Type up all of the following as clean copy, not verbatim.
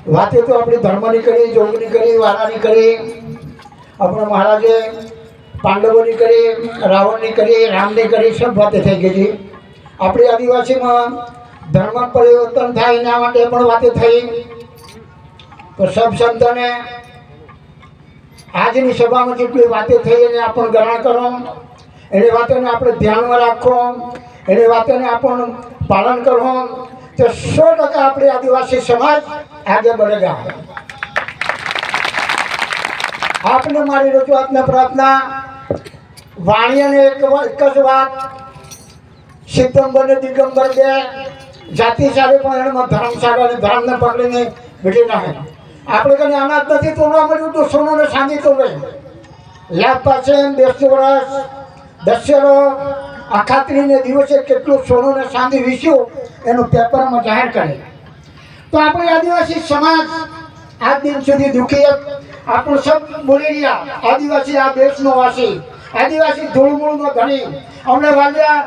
વાતે તો આપણી ધર્મની કરી, જોગની કરી, વારાની કરી, આપણા મહારાજે પાંડવોની કરી, રાવણની કરી, રામની કરી, સબ વાતે થઈ ગઈ છે. આપણી આદિવાસીમાં ધર્મ પરિવર્તન થાય એના માટે પણ વાતે થઈ. તો સબ સંતોને આજની સભામાં જેટલી વાતે થઈ એને આપણે ગ્રહણ કરો, એની વાતોને આપણે ધ્યાનમાં રાખો, એની વાતોને આપણે પાલન કરો, તો 100% આપણી આદિવાસી સમાજ આગે બઢેગા. આપને મારી રજૂઆતને પ્રાર્થના વાણિયાને એક જ વાત, સિતંબર ને દિગંબર બે જાતિ સાથે પણ એમાં ધર્મશાળા અને ધર્મને પકડીને બેઠી નાખે. આપણે કને અનાજ નથી તોડવા મળ્યું તો સોનું ને ચાંદી તોડે. લાભ પાસે 200 વર્ષ દશેરો અખાત્રીને દિવસે કેટલું સોનું ને ચાંદી વીસ્યું એનું પેપરમાં જાહેર કરે. તો આપણે આદિવાસી સમાજ આજ દિન સુધી દુઃખી. આપણું સબ બોલી રહ્યા આદિવાસી આ દેશનો વાસી, આદિવાસી ધૂળમૂળનો ધણી. અમને વાલિયા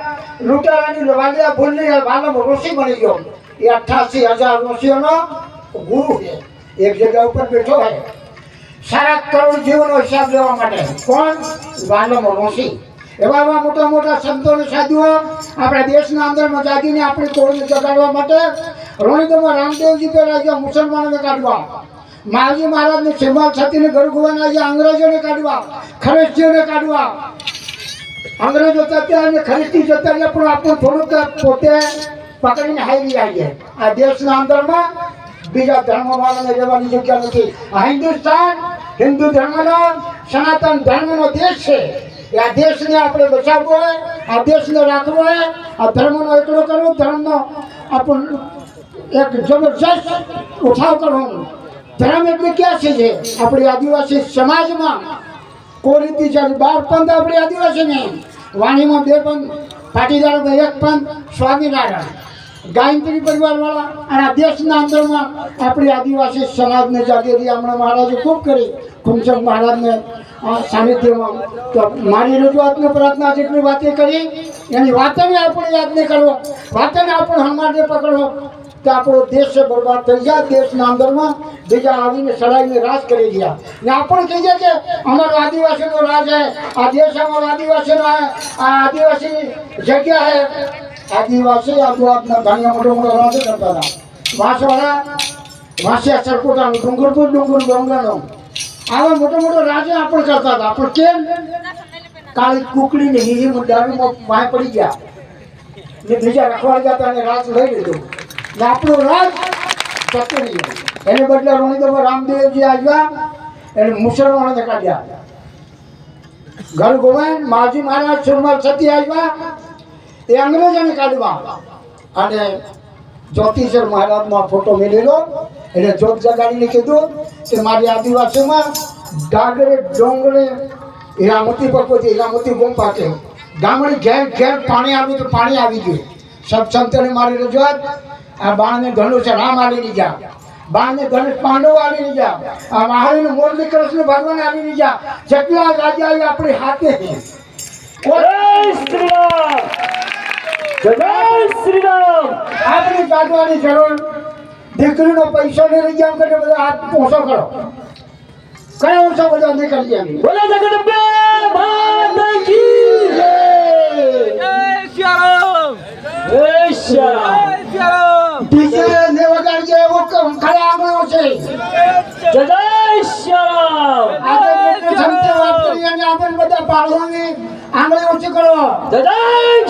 લૂંટારાની વાલિયા ભૂલની વાલમ ઋષિ બની ગયો. એ 88,000 ઋષિઓનો ગુરુ છે, એક જગ્યા ઉપર બેઠો હોય 7 કરોડ જીવનો હિસાબ લેવા માટે. કોણ? વાલમ ઋષિ. એવા મોટા મોટા સંતો સાધુઓ આપણા દેશના અંદરમાં જાગીને આપણી કોળને જગાડવા માટે રણિતમાં રામદેવજી પહેલા ગયા મુસલમાનોને કાઢવા, મહારાજી મહારાજને શિવમાલ છતીને ગરગુવાના ગયા અંગ્રેજોને કાઢવા, ખરેશજીઓને કાઢવા. અંગ્રેજો જતા અને ખરીદથી જતા રહ્યા પણ આપણું થોડુંક પોતે પકડીને હારી આવીએ. આ દેશના અંદરમાં બીજા ધર્મવાળાને રહેવાની જગ્યા નથી. આ હિન્દુસ્તાન હિન્દુ ધર્મનો સનાતન ધર્મનો દેશ છે. આ દેશને આપણે બચાવવો હોય, આ દેશને રાખવો હોય, આ ધર્મનો એકડો કરવો, ધર્મનો આપણને એક જબરજસ્ત ઉઠાવ કરવો. ધર્મ એટલે ક્યાં છે? આપણી આદિવાસી સમાજમાં કોરીથી ચાલી 12 પંથ આપણી આદિવાસીને, વાણીમાં 2 પંથ, પાટીદારોમાં 1 પંથ, સ્વામિનારાયણ, ગાયત્રી પરિવારવાળા. અને આ દેશના અંદરમાં આપણી આદિવાસી સમાજને જાગીરી હમણાં મહારાજે ખૂબ કરી, ખુમચંદ મહારાજને સાનિધ્યમાં. તો મારી રજૂઆતને પ્રાર્થના જેટલી વાતે કરી એની વાતને આપણે યાદ નહીં કરવો, વાતને આપણે હમારે પકડવો તો આપણો દેશ બરબાદ થઈ જાય. દેશના અંદરમાં બીજા આવીને સડાઈને રાજ કરી ગયા ને આપણે કહીએ કે અમારો આદિવાસીનો રાજ હે, આ દેશ અમારો આદિવાસીનો હે, આ આદિવાસી જગ્યા હે. આદિવાસી આજુબાજુના ઘણા મોટો રાજ કરતા હતા. વાંસવાળા વાંસિયા સરકોટાનું, ડુંગરપુર ડુંગર ગંગાનો, આવા મોટો મોટો રાજા આપણે કરતા હતા. આપણે કેમ? કાળી કુકડીને હિરીમાં દારૂમાં વાય પડી ગયા ને બીજા રખવાડી જતા અને રાજ લઈ લીધું ને આપણું રાજ જતું નહીં. એને બદલે રણિતમાં રામદેવજી આવ્યા, એને મુસલમાનોને કાઢ્યા. ઘર ગોવાય માજી મહારાજ સુરમાલ છતી આવ્યા, એ અંગ્રેજોને કાઢવા. અને જ્યોતિષર મહારાજમાં ફોટો મેળેલો, એને જોત જગાડીને કીધું કે મારી આદિવાસીમાં ડાગરે ડોંગરે હીરામતી પકવતી, હીરામતી બોમ પાકે, ગામડે ઘેર ઘેર પાણી આવ્યું તો પાણી આવી ગયું. સબ સંતોને મારી રજૂઆત, આ બાણને ધનુષ રામ આલી ની જા, બાણને ધનુષ પાંડવ આલી ની જા, આ મહાવીર મુરલી કૃષ્ણ ભગવાન આલી ની જા. જેટલા રાજા આપણી હાથે છે. જય શ્રી રામ, જય શ્રી રામ. આપણી કાઢવાની જરૂર. દીકરીનો પૈસો ને લઈ જાવ કે બધા હાથ ઓછો કરો, કયો ઓછો બધા નહીં કરી જાય. બોલો જગદંબે માતા કી જય. જય શ્રી રામ, જય શ્રી રામ. ડીજે ને વગાડજે એવો ખરા આંગણો છે. જય શ્રી રામ. આપણે સંતે વાત કરી અને આપણે બધા પાડવાની આંગળી ઓછી કરો. જય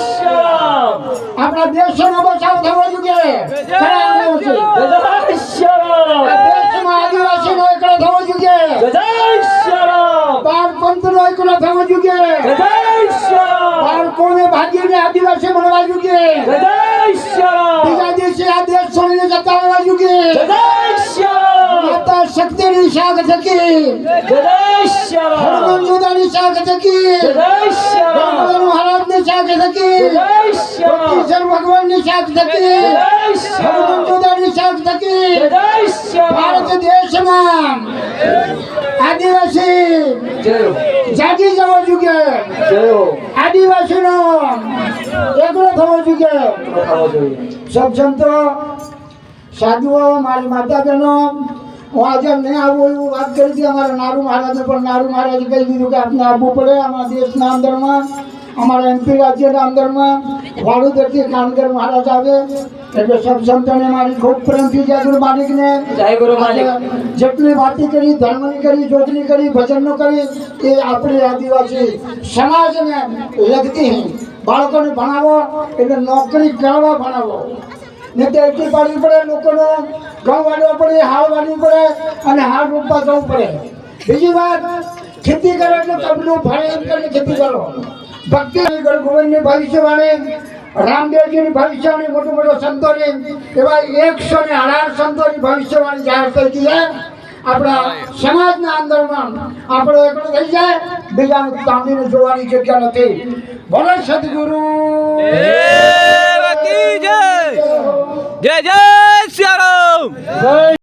શ્રી રામ. આપણા દેશનો બચાવ થવો જોઈએ. ખરા આંગળી ઓછી. જય શ્રી રામ. આ દેશમાં આદિવાસીનો એકલો થવો જોઈએ. જય શ્રી રામ. 12 પંથનો એકલો થવો જોઈએ. જય શ્રી રામ. બાળકોને ભાગીને આદિવાસી બનવા જોઈએ. જય શ્રી રામ. બીજા દિવસે આ દેશ છોડીને જતા રહેવા જોઈએ. જય શ્રી રામ. માતા શક્તિની શાખ થકી, જય શ્રી રામ. હનુમાન જોદાની શાખ થકી, જય શ્રી રામ. ભગવાન મહારાજની શાખ થકી, જય શ્રી રામ. કિશન ભગવાનની શાખ થકી, જય શ્રી રામ. હનુમાન જોદાની શાખ થકી જય શ્રી રામ. ભારત દેશમાં આદિવાસી જય જાગી જવો જોઈએ. જય આદિવાસીનો એકલો થવો જોઈએ. સબ સંતો સાધુઓ, મારી માતા બહેનો, હું આજે નહીં આવું એવું વાત કરી હતી અમારા નારુ મહારાજને, પણ નારુ મહારાજે કહી દીધું કે આપણે આવવું પડે અમારા દેશના અંદરમાં, અમારા એમપી રાજ્યના અંદરમાં વાડોદરથી કાનગર મહારાજ આવે એટલે સબ સંતોને મારી ખૂબ પ્રેમથી જય ગુરુ માલિકને જય ગુરુ માલિક. જેટલી વાતી કરી, ધર્મની કરી, જ્યોતની કરી, ભજનનો કરી, એ આપણી આદિવાસી સમાજને લગતી બાળકોને ભણાવો એટલે નોકરી કરવા ભણાવો, ને તે એટલી પાડવી પડે, લોકોનો ઘઉં વાળવા પડે, હાળ વાળવી પડે અને હાળ રોપવા જવું પડે. બીજી વાત, ખેતી કરો એટલે તબલું ભરે એમ કરીને ખેતી કરો. ભક્તિ ગુરુ ગોવિંદની ભવિષ્યવાણી, રામદેવજીની ભવિષ્યવાણી, મોટું મોટું સંતોની એવા 118 સંતોની ભવિષ્યવાણી જાહેર થઈ છે. આપણા સમાજના અંદરમાં આપણો એકલો થઈ જાય, બીજાનું તાંબીને જોવાની જગ્યા નથી. બોલો સદગુરુ જય જય સિયારામ. જય